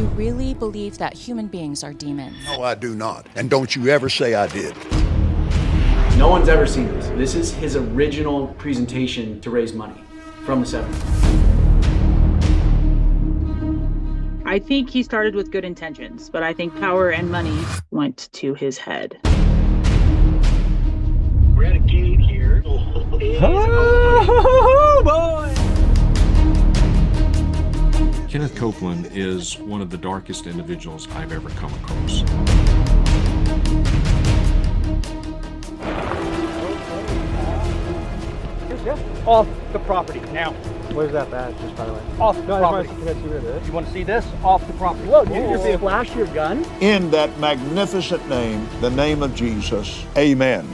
you really believe that human beings are demons? No, I do not. And don't you ever say I did. No one's ever seen this. This is his original presentation to raise money from the 70s. I think he started with good intentions, but I think power and money went to his head. We're at a gate here. Oh, boy! Kenneth Copeland is one of the darkest individuals I've ever come across. Off the property now. Where's that badge, just by the way? Off the property. You want to see this? Off the property. Look, you can just flash your gun. In that magnificent name, the name of Jesus, amen.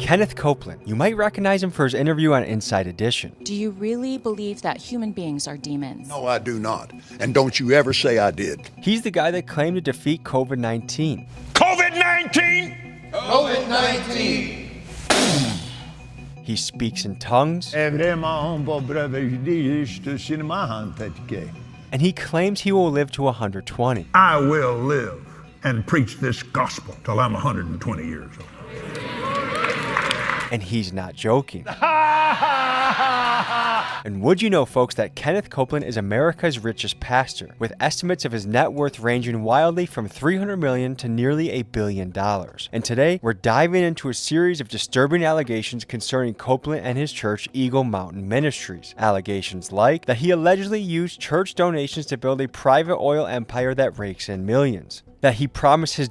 Kenneth Copeland. You might recognize him for his interview on Inside Edition. Do you really believe that human beings are demons? No, I do not. And don't you ever say I did. He's the guy that claimed to defeat COVID-19. COVID-19! COVID-19! He speaks in tongues. And he claims he will live to 120. I will live and preach this gospel till I'm 120 years old. And he's not joking. And would you know, folks, that Kenneth Copeland is America's richest pastor, with estimates of his net worth ranging wildly from $300 million to nearly $1 billion. And today, we're diving into a series of disturbing allegations concerning Copeland and his church, Eagle Mountain Ministries. Allegations like that he allegedly used church donations to build a private oil empire that rakes in millions. That he promised his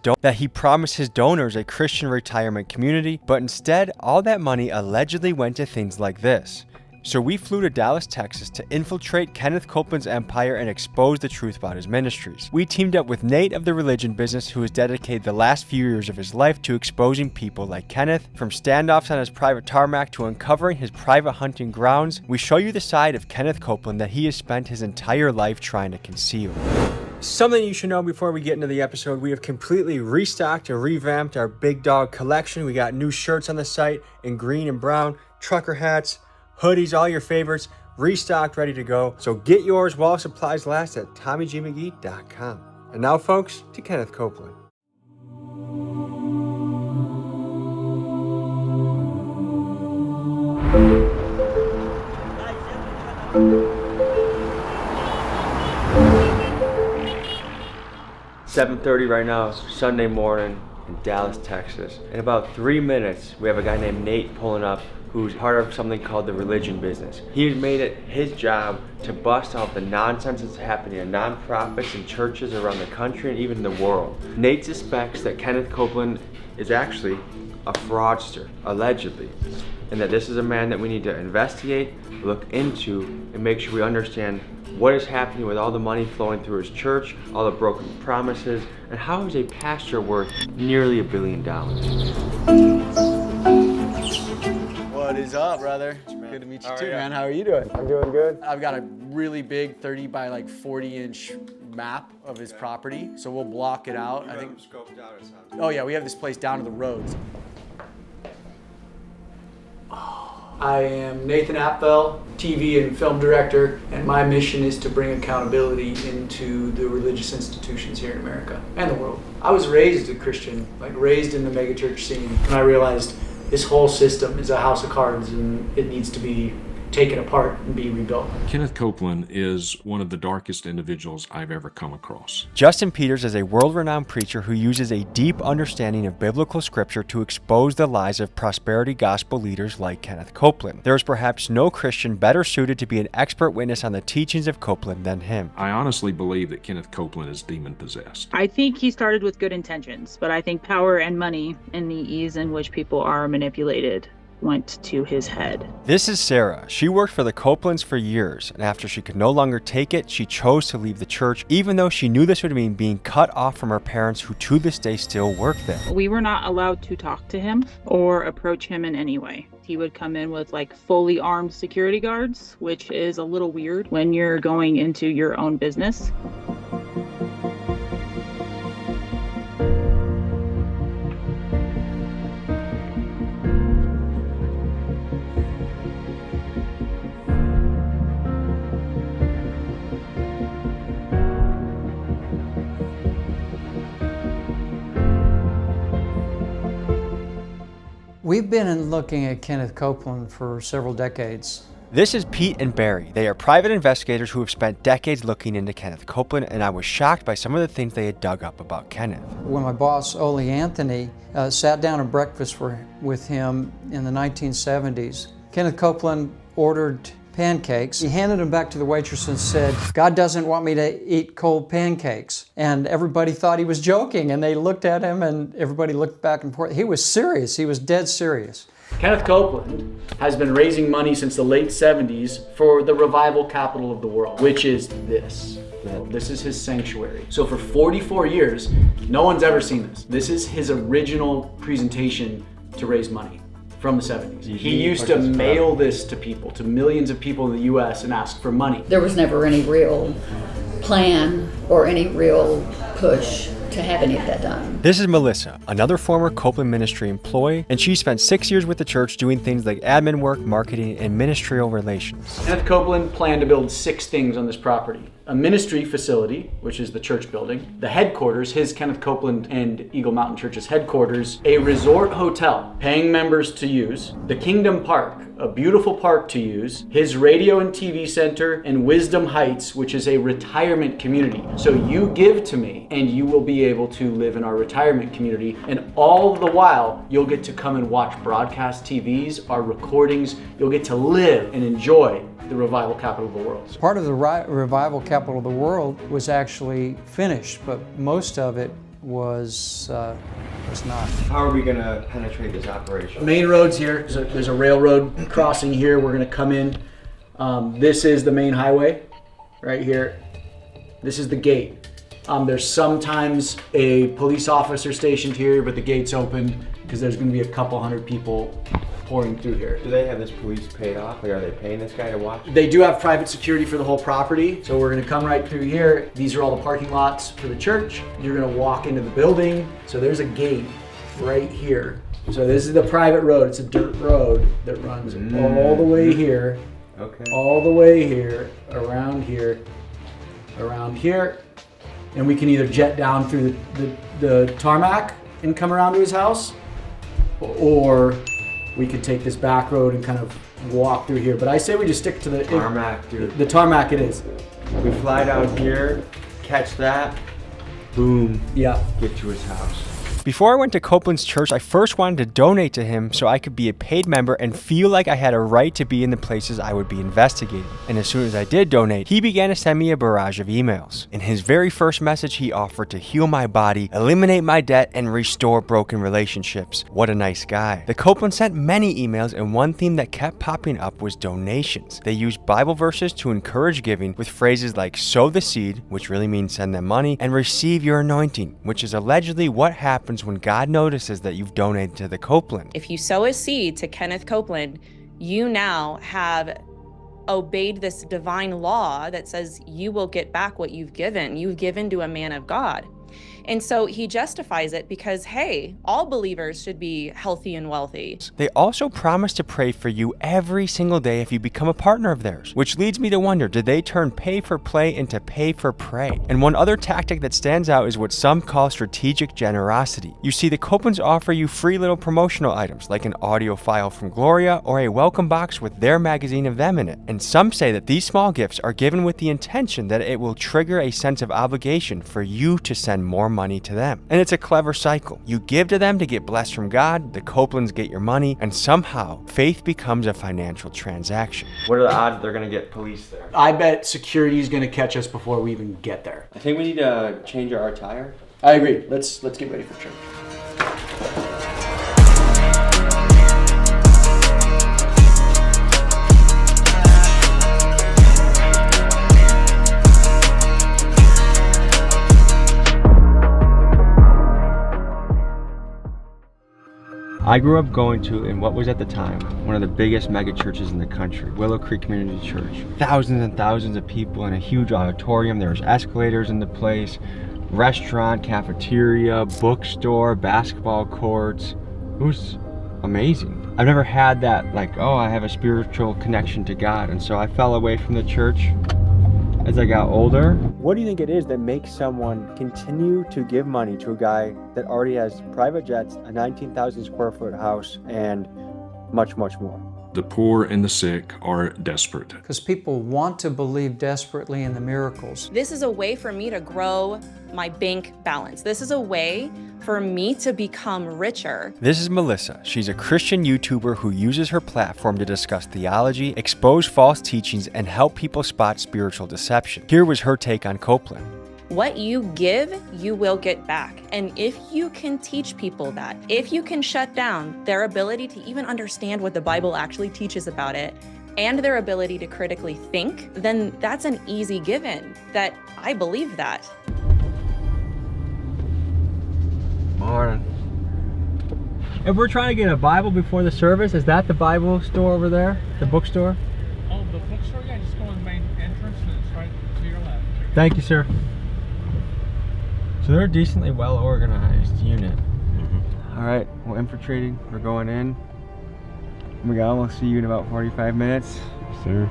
donors a Christian retirement community, but instead, all that money allegedly went to things like this. So we flew to Dallas, Texas to infiltrate Kenneth Copeland's empire and expose the truth about his ministries. We teamed up with Nate of the Religion Business, who has dedicated the last few years of his life to exposing people like Kenneth. From standoffs on his private tarmac to uncovering his private hunting grounds, we show you the side of Kenneth Copeland that he has spent his entire life trying to conceal. Something you should know before we get into the episode, we have completely restocked and revamped our Big Dog collection. We got new shirts on the site in green and brown, trucker hats, hoodies, all your favorites, restocked, ready to go. So get yours while supplies last at TommyGMcGee.com. And now, folks, to Kenneth Copeland. $7:30 right now, Sunday morning in Dallas, Texas. In about 3 minutes, we have a guy named Nate pulling up who's part of something called the Religion Business. He's made it his job to bust out the nonsense that's happening in nonprofits and churches around the country and even the world. Nate suspects that Kenneth Copeland is actually a fraudster, allegedly, and that this is a man that we need to investigate, look into, and make sure we understand what is happening with all the money flowing through his church, all the broken promises, and how is a pastor worth nearly $1 billion? What is up, brother? Good to meet you too, man. How are you doing? I'm doing good. I've got a really big 30 by 40-inch map of his property, so we'll block it out. I think. Scoped out. Oh yeah, we have this place down to the roads. I am Nathan Apfel, TV and film director, and my mission is to bring accountability into the religious institutions here in America and the world. I was raised a Christian, raised in the megachurch scene, and I realized this whole system is a house of cards and it needs to be taken apart and be rebuilt. Kenneth Copeland is one of the darkest individuals I've ever come across. Justin Peters is a world-renowned preacher who uses a deep understanding of biblical scripture to expose the lies of prosperity gospel leaders like Kenneth Copeland. There is perhaps no Christian better suited to be an expert witness on the teachings of Copeland than him. I honestly believe that Kenneth Copeland is demon-possessed. I think he started with good intentions, but I think power and money and the ease in which people are manipulated went to his head. This is Sarah. She worked for the Copelands for years, and after she could no longer take it, she chose to leave the church, even though she knew this would mean being cut off from her parents, who to this day still work there. We were not allowed to talk to him or approach him in any way. He would come in with fully armed security guards, which is a little weird when you're going into your own business. We've been looking at Kenneth Copeland for several decades. This is Pete and Barry. They are private investigators who have spent decades looking into Kenneth Copeland, and I was shocked by some of the things they had dug up about Kenneth. When my boss, Ole Anthony, sat down at breakfast with him in the 1970s, Kenneth Copeland ordered pancakes. He handed them back to the waitress and said, "God doesn't want me to eat cold pancakes." And everybody thought he was joking, and they looked at him, and everybody looked back and forth. He was serious. He was dead serious. Kenneth Copeland has been raising money since the late 70s for the revival capital of the world, which is this. This is his sanctuary. So for 44 years, no one's ever seen this. This is his original presentation to raise money from the 70s. He used to mail this to people, to millions of people in the US, and ask for money. There was never any real plan or any real push to have any of that done. This is Melissa, another former Copeland ministry employee, and she spent 6 years with the church doing things like admin work, marketing, and ministerial relations. Kenneth Copeland planned to build 6 things on this property. A ministry facility, which is the church building, the headquarters, his Kenneth Copeland and Eagle Mountain Church's headquarters, a resort hotel, paying members to use, the Kingdom Park, a beautiful park to use, his radio and TV center, and Wisdom Heights, which is a retirement community. So you give to me, and you will be able to live in our retirement community, and all the while, you'll get to come and watch broadcast TVs, our recordings, you'll get to live and enjoy the revival capital of the world. Part of the revival capital of the world was actually finished, but most of it was not. How are we going to penetrate this operation? Main roads here. There's a railroad crossing here. We're going to come in. This is the main highway right here. This is the gate. There's sometimes a police officer stationed here, but the gate's open because there's going to be a couple hundred people pouring through here. Do they have this police paid off? Like, are they paying this guy to watch? They do have private security for the whole property. So we're gonna come right through here. These are all the parking lots for the church. You're gonna walk into the building. So there's a gate right here. So this is the private road. It's a dirt road that runs all the way here. Okay. All the way here, around here. And we can either jet down through the tarmac and come around to his house, or we could take this back road and kind of walk through here. But I say we just stick to the tarmac, dude. The tarmac it is. We fly down here, catch that, boom, yeah, get to his house. Before I went to Copeland's church, I first wanted to donate to him so I could be a paid member and feel like I had a right to be in the places I would be investigating. And as soon as I did donate, he began to send me a barrage of emails. In his very first message, he offered to heal my body, eliminate my debt, and restore broken relationships. What a nice guy. The Copeland sent many emails, and one theme that kept popping up was donations. They used Bible verses to encourage giving with phrases like sow the seed, which really means send them money, and receive your anointing, which is allegedly what happens when God notices that you've donated to the Copeland. If you sow a seed to Kenneth Copeland, you now have obeyed this divine law that says you will get back what you've given. You've given to a man of God. And so he justifies it because, hey, all believers should be healthy and wealthy. They also promise to pray for you every single day if you become a partner of theirs, which leads me to wonder, did they turn pay for play into pay for pray? And one other tactic that stands out is what some call strategic generosity. You see, the Copelands offer you free little promotional items like an audio file from Gloria or a welcome box with their magazine of them in it. And some say that these small gifts are given with the intention that it will trigger a sense of obligation for you to send more money to them. And it's a clever cycle. You give to them to get blessed from God, the Copelands get your money, and somehow faith becomes a financial transaction. What are the odds they're going to get police there? I bet security is going to catch us before we even get there. I think we need to change our attire. I agree. Let's get ready for church. I grew up going to, in what was at the time, one of the biggest mega churches in the country, Willow Creek Community Church. Thousands and thousands of people in a huge auditorium. There was escalators in the place, restaurant, cafeteria, bookstore, basketball courts. It was amazing. I've never had that, like, oh, I have a spiritual connection to God. And so I fell away from the church as I got older. What do you think it is that makes someone continue to give money to a guy that already has private jets, a 19,000 square foot house, and much, much more? The poor and the sick are desperate. Because people want to believe desperately in the miracles. This is a way for me to grow my bank balance. This is a way for me to become richer. This is Melissa. She's a Christian YouTuber who uses her platform to discuss theology, expose false teachings, and help people spot spiritual deception. Here was her take on Copeland. What you give, you will get back. And if you can teach people that, if you can shut down their ability to even understand what the Bible actually teaches about it, and their ability to critically think, then that's an easy given. That I believe that. Morning. If we're trying to get a Bible before the service, is that the Bible store over there? The bookstore? Oh, the bookstore? Yeah, just go in the main entrance and it's right to your left. Thank you, sir. So they're a decently well organized unit. All right, we're infiltrating, we're going in. Oh my God, we'll see you in about 45 minutes. Sir.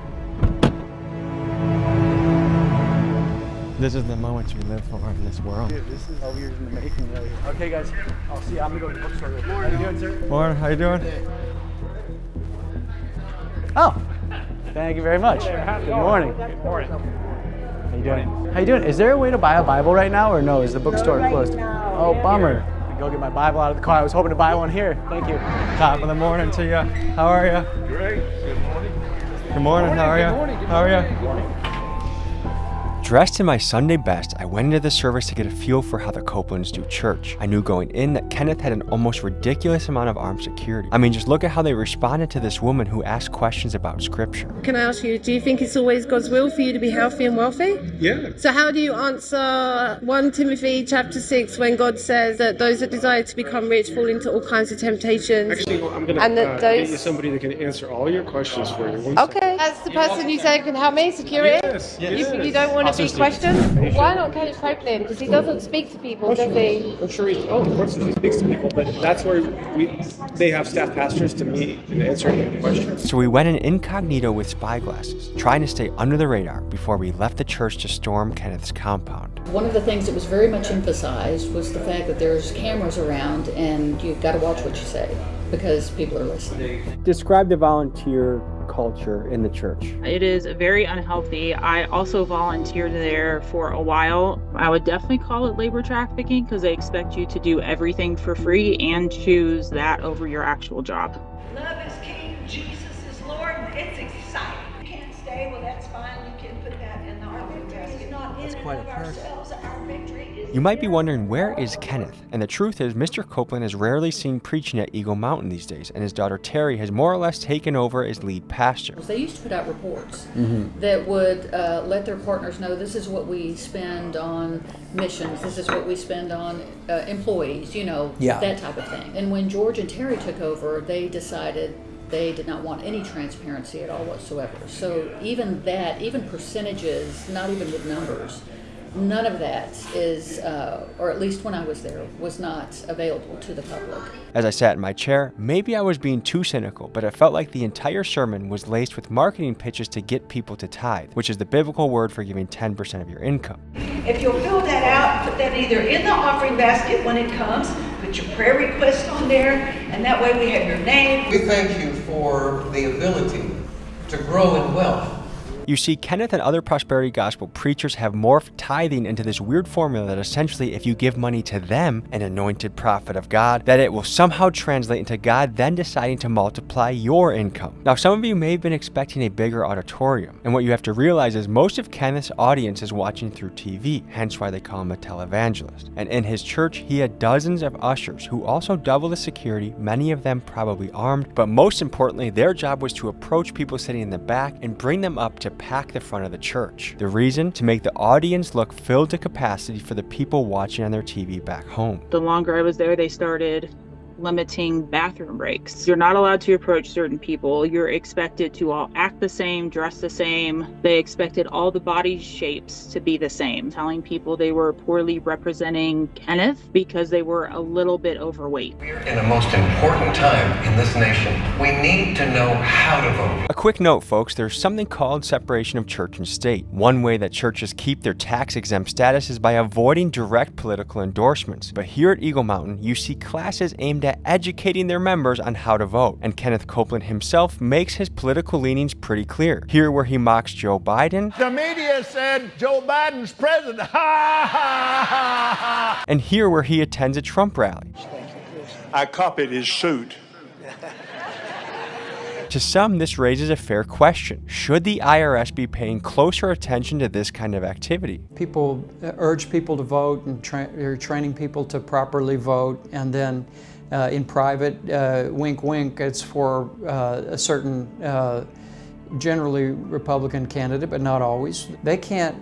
This is the moments we live for in this world. Dude, this is all years in the making, really. Okay, guys, I'll see you. I'm gonna go to the bookstore. How you doing, sir? Morning, how you doing? Oh, thank you very much. Good morning. Good morning. How you doing? How you doing? Is there a way to buy a Bible right now, or no? Is the bookstore closed? Oh, bummer. Go get my Bible out of the car. I was hoping to buy one here. Thank you. Top of the morning to you. How are you? Great. Good morning. Good morning. How are you? Good morning. How are you? Dressed in my Sunday best, I went into the service to get a feel for how the Copelands do church. I knew going in that Kenneth had an almost ridiculous amount of armed security. I mean, just look at how they responded to this woman who asked questions about scripture. Can I ask you, do you think it's always God's will for you to be healthy and wealthy? Yeah. So how do you answer 1 Timothy chapter 6 when God says that those that desire to become rich fall into all kinds of temptations? Actually, I'm going to get you somebody that can answer all your questions for you. Okay. That's the person you say can help me, security? Yes. You don't want to be questioned? Why not Kenneth Copeland? Because he doesn't speak to people, does he? I'm sure of course he speaks to people, but that's where they have staff pastors to meet and answer any questions. So we went in incognito with spyglasses, trying to stay under the radar before we left the church to storm Kenneth's compound. One of the things that was very much emphasized was the fact that there's cameras around and you've got to watch what you say because people are listening. Describe the volunteer culture in the church. It is very unhealthy. I also volunteered there for a while. I would definitely call it labor trafficking because they expect you to do everything for free and choose that over your actual job. Love is king, Jesus is Lord. It's exciting. You can't stay, well that's fine. You can put that in the offering basket. Not in and of ourselves. Our victory is. You might be wondering, where is Kenneth? And the truth is, Mr. Copeland is rarely seen preaching at Eagle Mountain these days, and his daughter Terry has more or less taken over as lead pastor. They used to put out reports that would let their partners know this is what we spend on missions, this is what we spend on employees, that type of thing. And when George and Terry took over, they decided they did not want any transparency at all whatsoever. So even percentages, not even with numbers, none of that is, or at least when I was there, was not available to the public. As I sat in my chair, maybe I was being too cynical, but it felt like the entire sermon was laced with marketing pitches to get people to tithe, which is the biblical word for giving 10% of your income. If you'll fill that out, put that either in the offering basket when it comes, put your prayer request on there, and that way we have your name. We thank you for the ability to grow in wealth. You see, Kenneth and other prosperity gospel preachers have morphed tithing into this weird formula that essentially if you give money to them, an anointed prophet of God, that it will somehow translate into God then deciding to multiply your income. Now, some of you may have been expecting a bigger auditorium, and what you have to realize is most of Kenneth's audience is watching through TV, hence why they call him a televangelist. And in his church, he had dozens of ushers who also double the security, many of them probably armed, but most importantly, their job was to approach people sitting in the back and bring them up to pack the front of the church. The reason? To make the audience look filled to capacity for the people watching on their TV back home. The longer I was there, they started limiting bathroom breaks. You're not allowed to approach certain people. You're expected to all act the same, dress the same. They expected all the body shapes to be the same, telling people they were poorly representing Kenneth because they were a little bit overweight. We're in a most important time in this nation. We need to know how to vote. A quick note, folks, there's something called separation of church and state. One way that churches keep their tax-exempt status is by avoiding direct political endorsements. But here at Eagle Mountain, you see classes aimed at educating their members on how to vote. And Kenneth Copeland himself makes his political leanings pretty clear. Here where he mocks Joe Biden. The media said Joe Biden's president. Ha ha ha ha. And here where he attends a Trump rally. I copied his suit. To some, this raises a fair question. Should the IRS be paying closer attention to this kind of activity? People urge people to vote and they're training people to properly vote, and then in private, wink wink, it's for a certain generally Republican candidate, but not always. They can't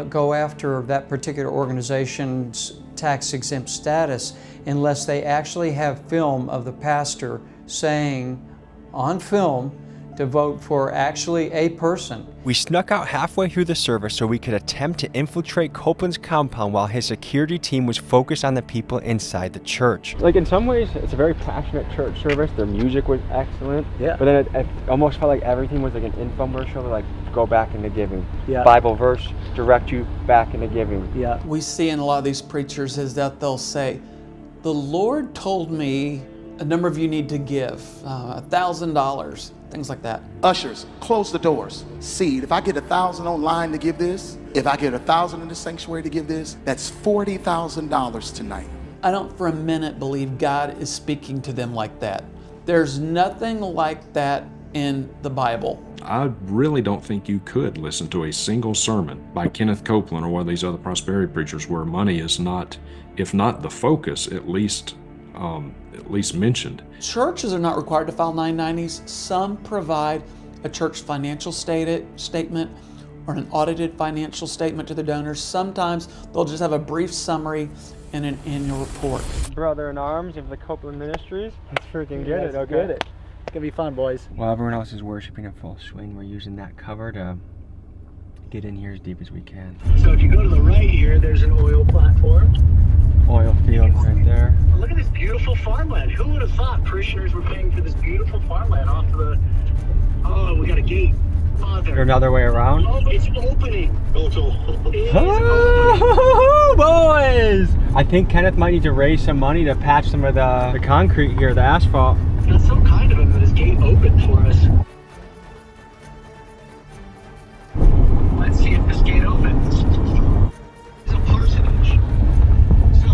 go after that particular organization's tax-exempt status unless they actually have film of the pastor saying on film to vote for actually a person. We snuck out halfway through the service so we could attempt to infiltrate Copeland's compound while his security team was focused on the people inside the church. Like, in some ways, it's a very passionate church service. Their music was excellent. Yeah. But then it almost felt like everything was like an infomercial to like go back into giving. Yeah. Bible verse, direct you back into giving. Yeah. We see in a lot of these preachers is that they'll say, the Lord told me a number of you need to give $1,000, things like that. Ushers, close the doors. Seed. If I get 1,000 online to give this, if I get 1,000 in the sanctuary to give this, that's $40,000 tonight. I don't for a minute believe God is speaking to them like that. There's nothing like that in the Bible. I really don't think you could listen to a single sermon by Kenneth Copeland or one of these other prosperity preachers where money is not, if not the focus, at least mentioned. Churches are not required to file 990s. Some provide a church financial statement or an audited financial statement to the donors. Sometimes they'll just have a brief summary and an annual report. Brother in arms of the Copeland Ministries. Let's freaking get it, okay? Get it. It's gonna be fun, boys. While everyone else is worshiping in full swing, we're using that cover to get in here as deep as we can. So if you go to the right here, there's an oil platform. Oil field right there. Look at this beautiful farmland. Who would have thought parishioners were paying for this beautiful farmland off of the... Oh, we got a gate. Is there another way around? Oh, it's opening. Oh, boys! I think Kenneth might need to raise some money to patch some of the concrete here, the asphalt. That's so kind of him that this gate opened for us. Let's see if this gate opens. It's a parsonage. So,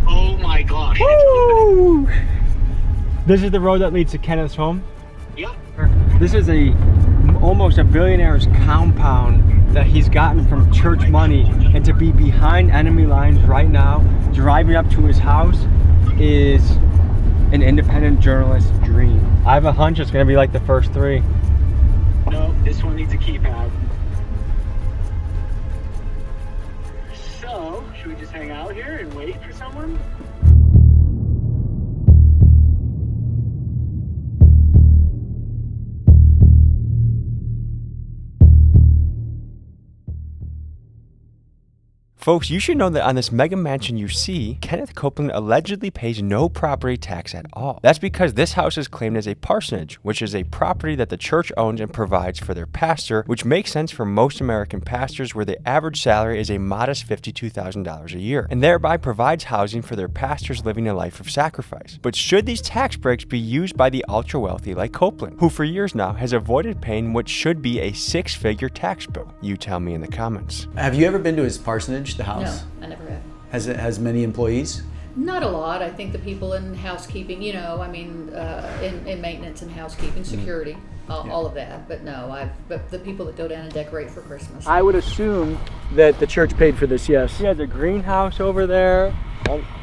oh my gosh. Woo! This is the road that leads to Kenneth's home? Yep. This is almost a billionaire's compound that he's gotten from church money, and to be behind enemy lines right now, driving up to his house, is an independent journalist's dream. I have a hunch it's gonna be like the first three. No, this one needs a keypad. So, should we just hang out here and wait for someone? Folks, you should know that on this mega mansion you see, Kenneth Copeland allegedly pays no property tax at all. That's because this house is claimed as a parsonage, which is a property that the church owns and provides for their pastor, which makes sense for most American pastors where the average salary is a modest $52,000 a year, and thereby provides housing for their pastors living a life of sacrifice. But should these tax breaks be used by the ultra-wealthy like Copeland, who for years now has avoided paying what should be a six-figure tax bill? You tell me in the comments. Have you ever been to his parsonage? The house? No, I never have. Has it has many employees? Not a lot. I think the people in housekeeping, in maintenance and housekeeping, security, all of that. But no, but the people that go down and decorate for Christmas. I would assume that the church paid for this, yes. He has a greenhouse over there,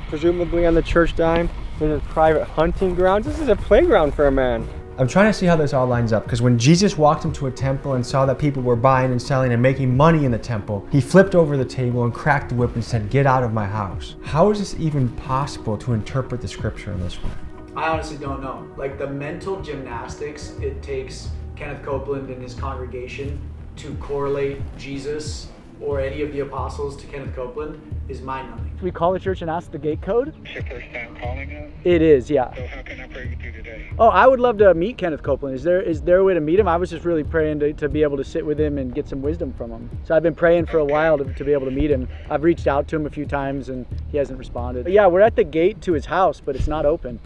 presumably on the church dime. There's a private hunting grounds. This is a playground for a man. I'm trying to see how this all lines up, because when Jesus walked into a temple and saw that people were buying and selling and making money in the temple, he flipped over the table and cracked the whip and said, "Get out of my house." How is this even possible to interpret the scripture in this way? I honestly don't know. Like, the mental gymnastics it takes Kenneth Copeland and his congregation to correlate Jesus or any of the apostles to Kenneth Copeland is mind-numbing. We call the church and ask the gate code? It's your first time calling us? It is, yeah. So how can I pray with you today? Oh, I would love to meet Kenneth Copeland. Is there a way to meet him? I was just really praying to be able to sit with him and get some wisdom from him. So I've been praying for a while to be able to meet him. I've reached out to him a few times and he hasn't responded. But yeah, we're at the gate to his house, but it's not open.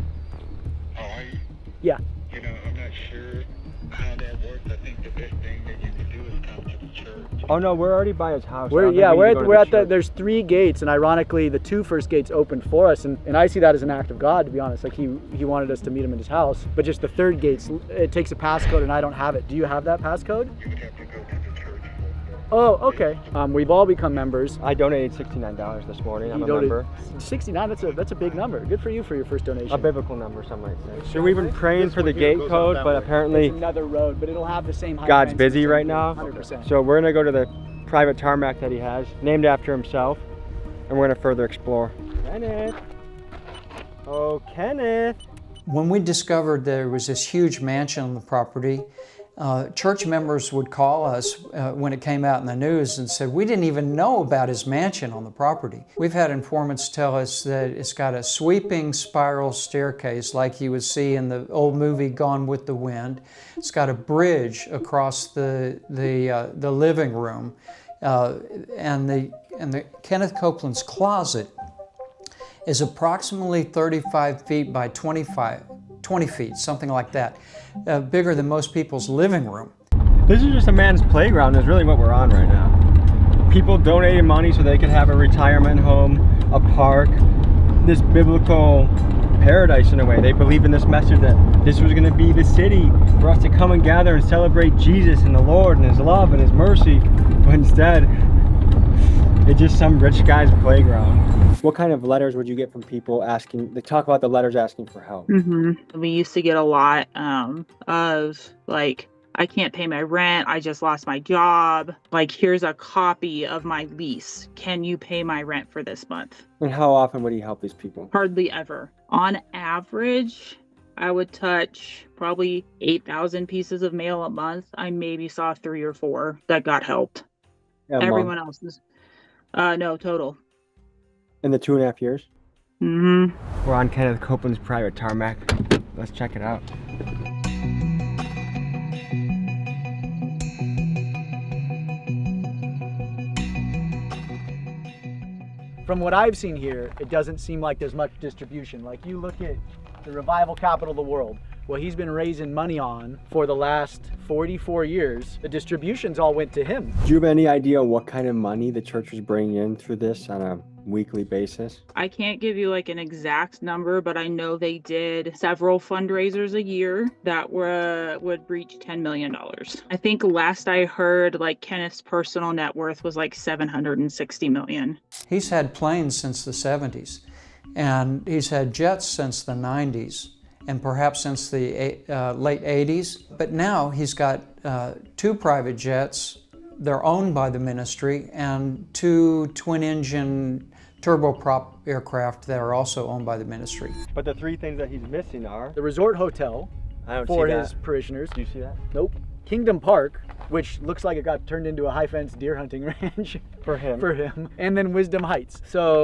Oh, are you? Yeah. You know, I'm not sure how that works. I think the best thing that you can do is come to the church. Oh no, we're already by his house. We're at the there's 3 gates, and ironically the 2 first gates opened for us, and I see that as an act of God, to be honest. Like he wanted us to meet him in his house, but just the 3rd gate, it takes a passcode and I don't have it. Do you have that passcode? You would have to go to the church. Oh, okay. We've all become members. I donated $69 this morning. I'm a member. 69, that's a big number. Good for you for your first donation. A biblical number, some might say. So we've been praying for the gate code, but apparently it's another road, but it'll have the same height. God's busy right now. 100%. So we're gonna go to the private tarmac that he has, named after himself, and we're gonna further explore. Kenneth. Oh, Kenneth. When we discovered there was this huge mansion on the property, church members would call us when it came out in the news and said, "We didn't even know about his mansion on the property." We've had informants tell us that it's got a sweeping spiral staircase like you would see in the old movie Gone with the Wind. It's got a bridge across the living room, and the Kenneth Copeland's closet is approximately 35 feet by 20 feet, something like that. Bigger than most people's living room. This is just a man's playground is really what we're on right now. People donating money so they could have a retirement home, a park, this biblical paradise in a way. They believe in this message that this was going to be the city for us to come and gather and celebrate Jesus and the Lord and his love and his mercy. But instead, it's just some rich guy's playground. What kind of letters would you get from people asking, they talk about the letters asking for help? Mm-hmm. We used to get a lot of like, I can't pay my rent, I just lost my job. Like, here's a copy of my lease. Can you pay my rent for this month? And how often would he help these people? Hardly ever. On average, I would touch probably 8,000 pieces of mail a month. I maybe saw 3 or 4 that got helped. Everyone else is, no, total. In the 2.5 years? Mm-hmm. We're on Kenneth Copeland's private tarmac. Let's check it out. From what I've seen here, it doesn't seem like there's much distribution. Like, you look at the revival capital of the world, what he's been raising money on for the last 44 years, the distributions all went to him. Do you have any idea what kind of money the church was bringing in through this on a weekly basis? I can't give you like an exact number, but I know they did several fundraisers a year that would reach $10 million. I think last I heard, like, Kenneth's personal net worth was like $760 million. He's had planes since the 70s, and he's had jets since the 90s, and perhaps since the late 80s. But now he's got 2 private jets. They're owned by the ministry, and 2 twin-engine turboprop aircraft that are also owned by the ministry. But the 3 things that he's missing are the resort hotel for his parishioners. Do you see that? Nope. Kingdom Park, which looks like it got turned into a high-fence deer hunting range for him. And then Wisdom Heights,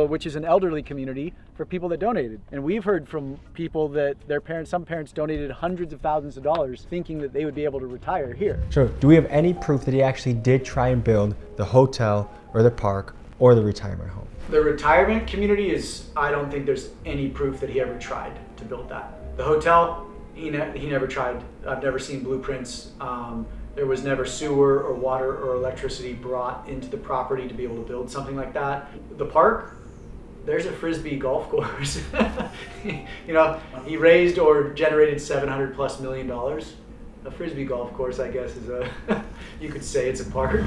which is an elderly community for people that donated. And we've heard from people that some parents donated hundreds of thousands of dollars thinking that they would be able to retire here. So do we have any proof that he actually did try and build the hotel or the park or the retirement home? The retirement community I don't think there's any proof that he ever tried to build that. The hotel, he never tried. I've never seen blueprints. There was never sewer or water or electricity brought into the property to be able to build something like that. The park, there's a Frisbee golf course. He raised or generated $700+ million. A Frisbee golf course, I guess, is you could say it's a park.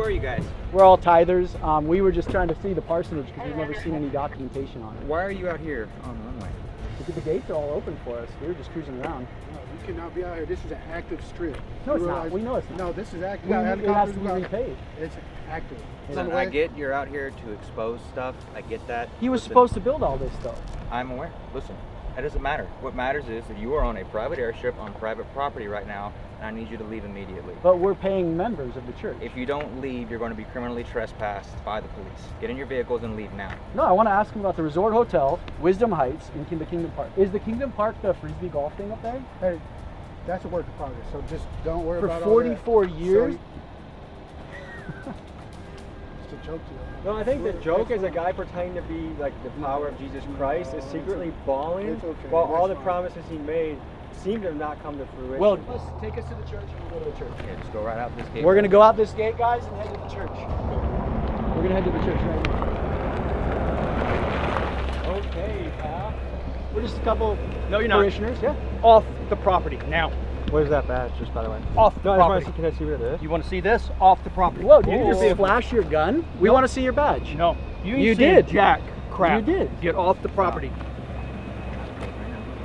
are you guys? We're all tithers. We were just trying to see the parsonage because we've never seen any documentation on it. Why are you out here on the runway? Because the gates are all open for us. We were just cruising around. No, you cannot be out here. This is an active strip. No, it's not. We know it's not. No, this is active. It has to be repaid. It's active. Listen, I get you're out here to expose stuff. I get that. He was supposed to build all this stuff. I'm aware. Listen, that doesn't matter. What matters is that you are on a private airstrip on private property right now, and I need you to leave immediately. But we're paying members of the church. If you don't leave, you're going to be criminally trespassed by the police. Get in your vehicles and leave now. No, I want to ask him about the Resort Hotel, Wisdom Heights, and the Kingdom Park. Is the Kingdom Park the Frisbee golf thing up there? Hey, that's a work in progress, so just don't worry For about 44 years? It's a joke to you. No, I think the joke is a guy pretending to be like the power of Jesus Christ is secretly bawling while all the promises he made seem to have not come to fruition. Well, take us to the church and we'll go to the church. Yeah, just go right out this gate. We're going to go out this gate, guys, and head to the church. We're going to head to the church right now. Okay, pal. We're just a couple parishioners. Yeah. Off the property now. Where's that badge, just by the way? Off the property. Can I see what it is? You want to see this? Off the property. Whoa, did you just flash your gun? We want to see your badge. No. You did. Jack crap. You did. Get off the property.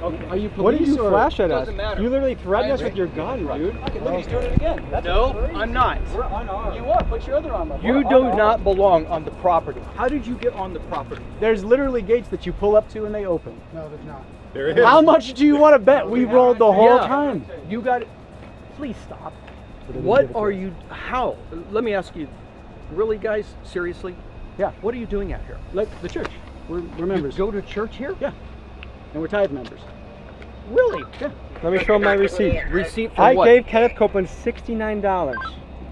Okay. Are you police? What did you flash at us? Doesn't matter. You literally threatened us with your gun, dude. Okay, look, he's doing it again. No, I'm not. We're unarmed. You are. Put your other arm up. You do not belong on the property. How did you get on the property? There's literally gates that you pull up to and they open. No, there's not. There it is. How much do you want to bet we rolled the whole time? You got it. Please stop. What are you, how? Let me ask you, really guys, seriously? Yeah. What are you doing out here? Like the church. We're members. You go to church here? Yeah. And we're tithe members. Really? Yeah. Let me show my receipt. Receipt for I what? gave Kenneth Copeland $69.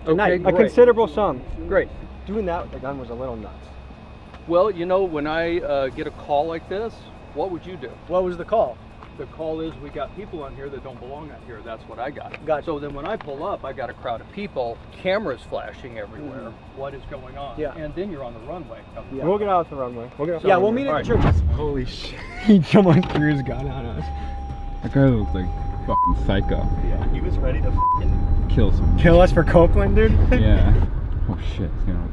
Okay, A great. considerable sum. Great. Doing that with the gun was a little nuts. Well, you know, when I get a call like this, what would you do? What was the call? The call is we got people on here that don't belong out here. That's what I got. Gotcha. So then when I pull up, I got a crowd of people, cameras flashing everywhere. What is going on? Yeah. And then you're on the runway. Yeah. We'll get out the runway. Yeah, we'll meet at the church. Holy shit. He someone threw his gun on us. That guy looks like fucking psycho. Yeah, he was ready to fucking Kill someone. Kill us for Copeland, dude? Yeah. Oh shit. It's gonna...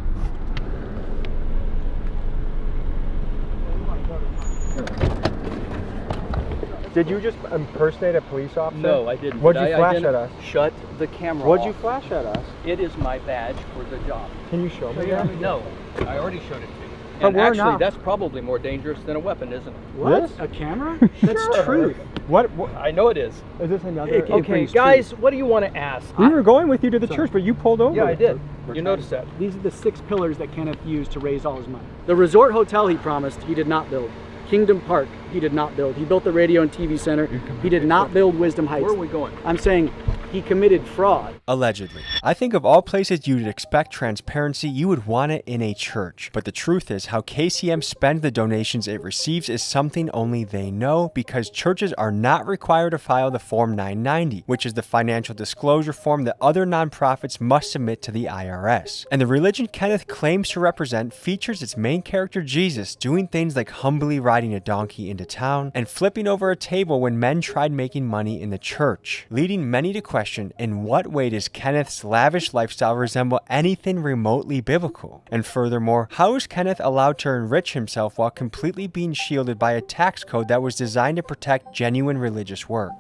Did you just impersonate a police officer? No, I didn't. What'd you flash at us? Shut the camera What'd off. you flash at us? It is my badge for the job. Can you show me that? No, I already showed it to you. But And we're actually, not. that's probably more dangerous than a weapon, isn't it? What? This? A camera? That's Sure. truth. What? I know it is. Is this another? Okay, brings guys, truth. what do you want to ask? We were going with you to the church, but you pulled over. Yeah, I did. You noticed that. These are the 6 pillars that Kenneth used to raise all his money. The resort hotel he promised, he did not build. Kingdom Park, he did not build. He built the radio and TV center. He did not build Wisdom Heights. Where are we going? I'm saying he committed fraud. Allegedly. I think of all places you'd expect transparency, you would want it in a church. But the truth is, how KCM spends the donations it receives is something only they know, because churches are not required to file the Form 990, which is the financial disclosure form that other nonprofits must submit to the IRS. And the religion Kenneth claims to represent features its main character Jesus doing things like humbly riding a donkey into town and flipping over a table when men tried making money in the church, leading many to question, in what way does Kenneth's lavish lifestyle resemble anything remotely biblical? And furthermore, how is Kenneth allowed to enrich himself while completely being shielded by a tax code that was designed to protect genuine religious work?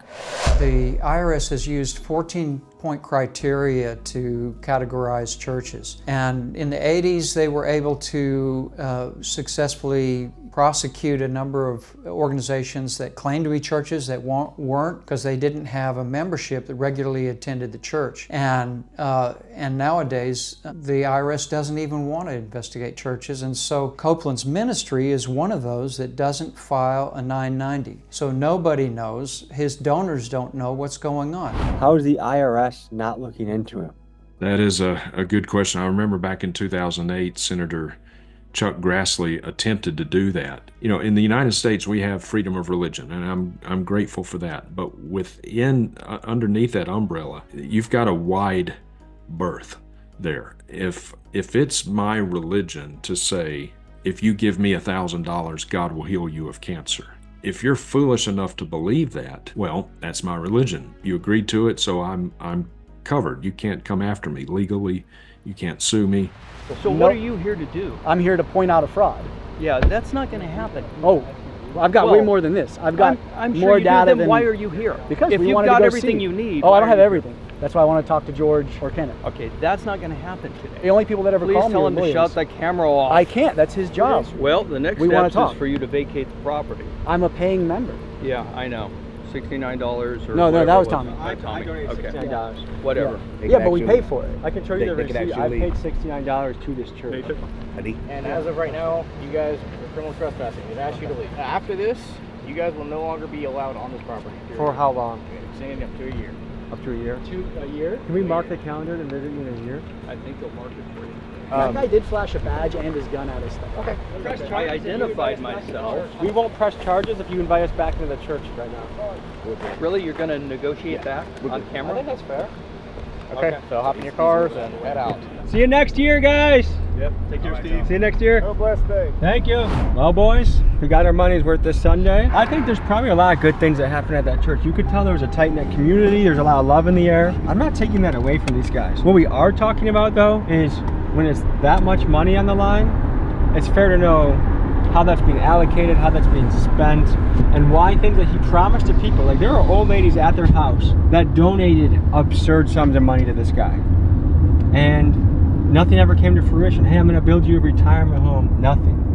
The IRS has used 14-point criteria to categorize churches. And in the 80s, they were able to successfully prosecute a number of organizations that claimed to be churches that weren't, because they didn't have a membership that regularly attended the church. And nowadays, the IRS doesn't even want to investigate churches, and so Copeland's ministry is one of those that doesn't file a 990. So nobody knows, his donors don't know what's going on. How is the IRS not looking into him? That is a good question. I remember back in 2008, Senator Chuck Grassley attempted to do that. You know, in the United States, we have freedom of religion, and I'm grateful for that. But within, underneath that umbrella, you've got a wide berth there. If it's my religion to say, if you give me $1,000, God will heal you of cancer. If you're foolish enough to believe that, well, that's my religion. You agreed to it, so I'm covered. You can't come after me legally. You can't sue me. So what are you here to do? I'm here to point out a fraud. Yeah, that's not going to happen. Oh, I've got way more than this. I've got I'm more sure you data do. Then than. why are you here? Because if we you've wanted got to go everything see. you need. Oh, I don't have everything. That's why I want to talk to George or Kenneth. Okay, that's not going to happen today. The only people that ever Please call me tell are him to lawyers. shut the camera off. I can't. That's his job. Well, the next step is for you to vacate the property. I'm a paying member. Yeah, I know. $69 or no, that was Tommy. I donated $69. Whatever. Yeah, but we pay for it. I can show you the receipt. I paid $69 to this church. And as of right now, you guys are criminal trespassing. It asks you to leave. After this, you guys will no longer be allowed on this property. For how long? Extending up to a year. Up to a year? A year? Can we mark the calendar to visit you in a year? I think they'll mark it for you. That guy did flash a badge and his gun at us. Okay. I identified myself. We won't press charges if you invite us back into the church right now. Really? You're going to negotiate that on camera? I think that's fair. Okay, so hop in your cars and head out. See you next year, guys. Yep. Take care, Steve. See you next year. Have a blessed day. Thank you. Well, boys, we got our money's worth this Sunday. I think there's probably a lot of good things that happened at that church. You could tell there was a tight-knit community. There's a lot of love in the air. I'm not taking that away from these guys. What we are talking about, though, is when it's that much money on the line, it's fair to know how that's being allocated, how that's being spent, and why things that he promised to people. Like, there are old ladies at their house that donated absurd sums of money to this guy. And nothing ever came to fruition. Hey, I'm going to build you a retirement home. Nothing.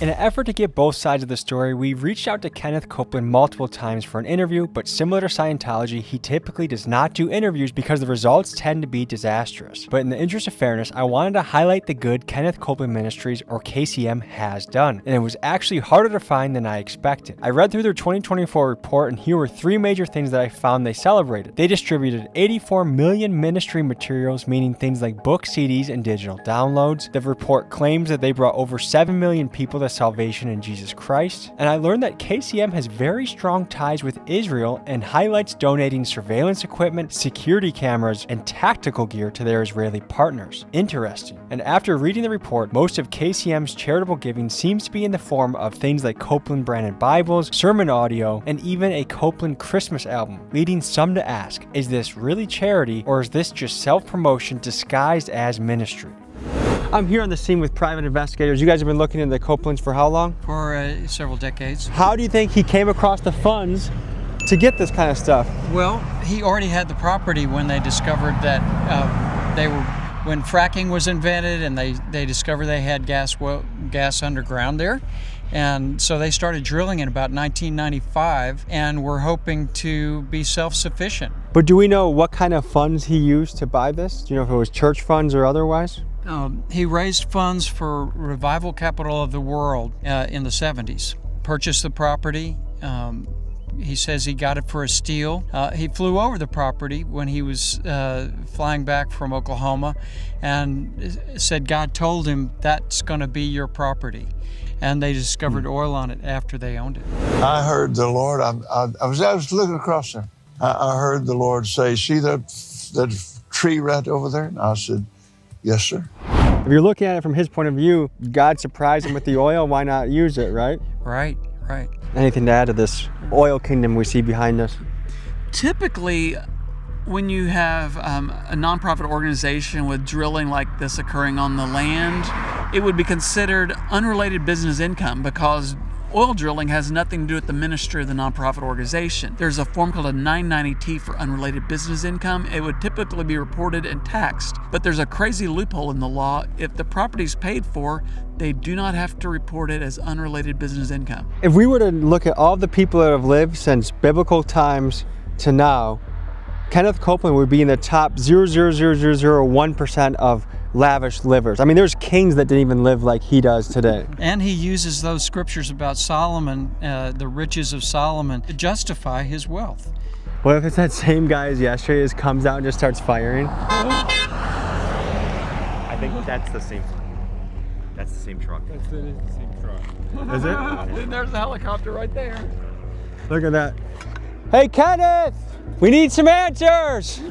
In an effort to get both sides of the story, we reached out to Kenneth Copeland multiple times for an interview, but similar to Scientology, he typically does not do interviews because the results tend to be disastrous. But in the interest of fairness, I wanted to highlight the good Kenneth Copeland Ministries, or KCM, has done, and it was actually harder to find than I expected. I read through their 2024 report, and here were 3 major things that I found they celebrated. They distributed 84 million ministry materials, meaning things like books, CDs, and digital downloads. The report claims that they brought over 7 million people to salvation in Jesus Christ, and I learned that KCM has very strong ties with Israel and highlights donating surveillance equipment, security cameras, and tactical gear to their Israeli partners. Interesting. And after reading the report, most of KCM's charitable giving seems to be in the form of things like Copeland branded Bibles, sermon audio, and even a Copeland Christmas album, leading some to ask, is this really charity, or is this just self-promotion disguised as ministry? I'm here on the scene with private investigators. You guys have been looking into the Copelands for how long? For several decades. How do you think he came across the funds to get this kind of stuff? Well, he already had the property when they discovered that when fracking was invented, and they discovered they had gas underground there. And so they started drilling in about 1995, and we're hoping to be self-sufficient. But do we know what kind of funds he used to buy this? Do you know if it was church funds or otherwise? He raised funds for Revival Capital of the World in the 70s. Purchased the property. He says he got it for a steal. He flew over the property when he was flying back from Oklahoma and said God told him that's going to be your property. And they discovered oil on it after they owned it. I heard the Lord, I was looking across there. I heard the Lord say, see that tree right over there? And I said, yes, sir. If you're looking at it from his point of view, God surprised him with the oil, why not use it, right? Right. Anything to add to this oil kingdom we see behind us? Typically, when you have a nonprofit organization with drilling like this occurring on the land, it would be considered unrelated business income because oil drilling has nothing to do with the ministry of the nonprofit organization. There's a form called a 990T for unrelated business income. It would typically be reported and taxed, but there's a crazy loophole in the law. If the property is paid for, they do not have to report it as unrelated business income. If we were to look at all the people that have lived since biblical times to now, Kenneth Copeland would be in the top 0.00001% of lavish livers. I mean, there's kings that didn't even live like he does today. And he uses those scriptures about Solomon, the riches of Solomon, to justify his wealth. What if it's that same guy as yesterday just comes out and just starts firing? I think that's the same. That's the same truck. That's the same truck. Is it? There's a helicopter right there. Look at that. Hey, Kenneth! We need some answers!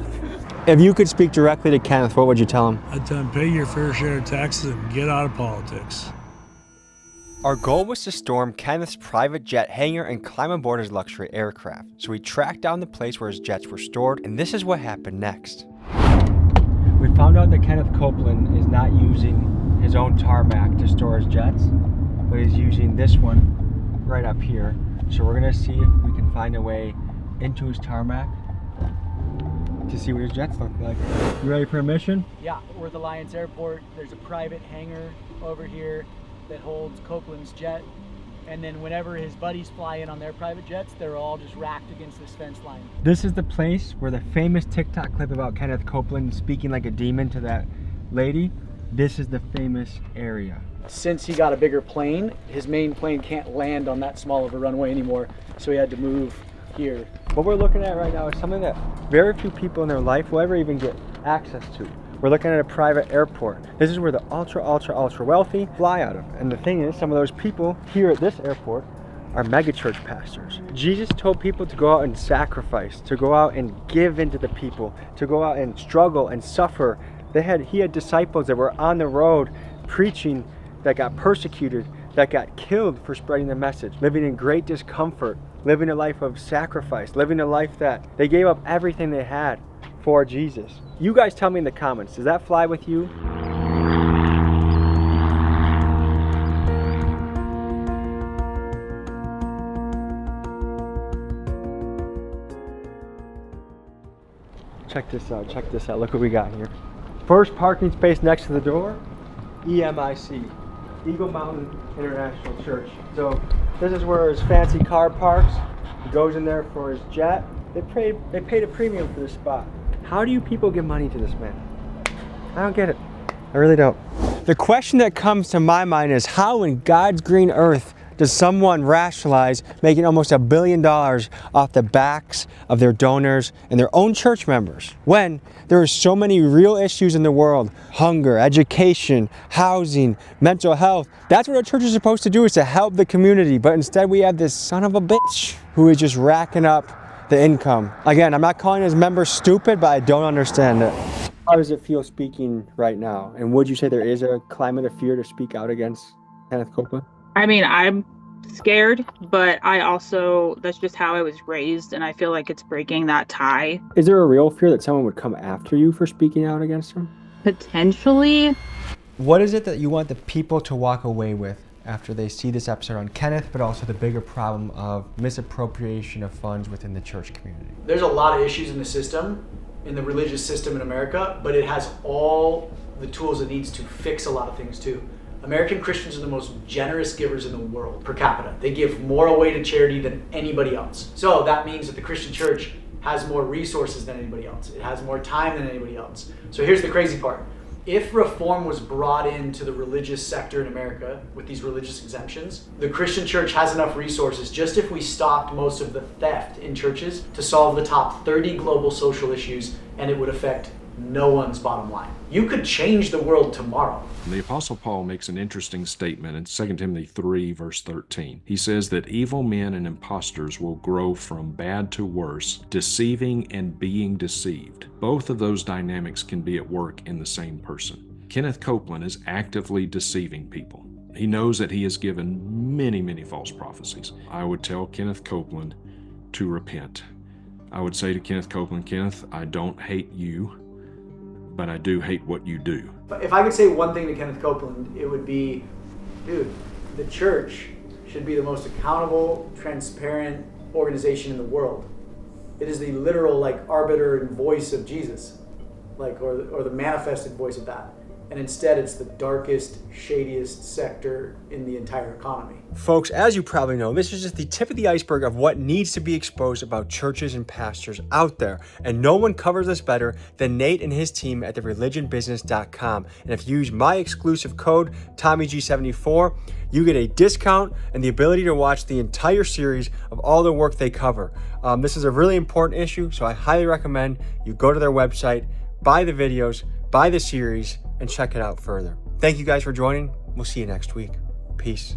If you could speak directly to Kenneth, what would you tell him? I'd tell him pay your fair share of taxes and get out of politics. Our goal was to storm Kenneth's private jet hangar and climb aboard his luxury aircraft. So we tracked down the place where his jets were stored, and this is what happened next. We found found out that Kenneth Copeland is not using his own tarmac to store his jets, but he's using this one right up here. So we're gonna see if we can find a way into his tarmac to see what his jets look like. You ready for a mission? Yeah, we're at the Lyons Airport. There's a private hangar over here that holds Copeland's jet. And then whenever his buddies fly in on their private jets, they're all just racked against this fence line. This is the place where the famous TikTok clip about Kenneth Copeland speaking like a demon to that lady, this is the famous area. Since he got a bigger plane, his main plane can't land on that small of a runway anymore, so he had to move here. What we're looking at right now is something that very few people in their life will ever even get access to. We're looking at a private airport. This is where the ultra wealthy fly out of. And the thing is, some of those people here at this airport are megachurch pastors. Jesus told people to go out and sacrifice, to go out and give into the people, to go out and struggle and suffer. He had disciples that were on the road preaching that got persecuted, that got killed for spreading the message, living in great discomfort, living a life of sacrifice, living a life that they gave up everything they had for Jesus. You guys tell me in the comments, does that fly with you? Check this out, look what we got here. First parking space next to the door, EMIC, Eagle Mountain International Church. So this is where his fancy car parks. He goes in there for his jet. They paid a premium for this spot. How do you people give money to this man? I don't get it. I really don't. The question that comes to my mind is, how in God's green earth does someone rationalize making almost $1 billion off the backs of their donors and their own church members when there are so many real issues in the world? Hunger, education, housing, mental health. That's what a church is supposed to do, is to help the community. But instead we have this son of a bitch who is just racking up the income. Again, I'm not calling his members stupid, but I don't understand it. How does it feel speaking right now? And would you say there is a climate of fear to speak out against Kenneth Copeland? I mean, I'm scared, but that's just how I was raised, and I feel like it's breaking that tie. Is there a real fear that someone would come after you for speaking out against him? Potentially. What is it that you want the people to walk away with after they see this episode on Kenneth, but also the bigger problem of misappropriation of funds within the church community? There's a lot of issues in the system, in the religious system in America, but it has all the tools it needs to fix a lot of things too. American Christians are the most generous givers in the world per capita. They give more away to charity than anybody else. So that means that the Christian church has more resources than anybody else. It has more time than anybody else. So here's the crazy part. If reform was brought into the religious sector in America with these religious exemptions, the Christian church has enough resources, just if we stopped most of the theft in churches, to solve the top 30 global social issues, and it would affect no one's bottom line. You could change the world tomorrow. The Apostle Paul makes an interesting statement in 2 Timothy 3, verse 13. He says that evil men and impostors will grow from bad to worse, deceiving and being deceived. Both of those dynamics can be at work in the same person. Kenneth Copeland is actively deceiving people. He knows that he has given many, many false prophecies. I would tell Kenneth Copeland to repent. I would say to Kenneth Copeland, Kenneth, I don't hate you, but I do hate what you do. But if I could say one thing to Kenneth Copeland, it would be, dude, the church should be the most accountable, transparent organization in the world. It is the literal arbiter and voice of Jesus, or the manifested voice of that. And instead it's the darkest, shadiest sector in the entire economy. Folks, as you probably know, this is just the tip of the iceberg of what needs to be exposed about churches and pastors out there. And no one covers this better than Nate and his team at thereligionbusiness.com. And if you use my exclusive code, TommyG74, you get a discount and the ability to watch the entire series of all the work they cover. This is a really important issue, so I highly recommend you go to their website, buy the videos, buy the series, and check it out further. Thank you guys for joining. We'll see you next week. Peace.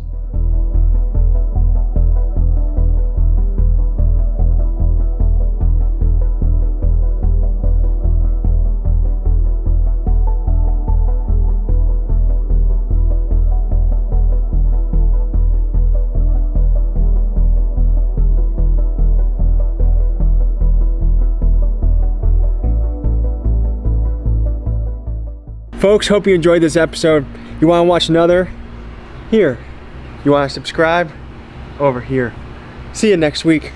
Folks, hope you enjoyed this episode. You want to watch another? Here. You want to subscribe? Over here. See you next week.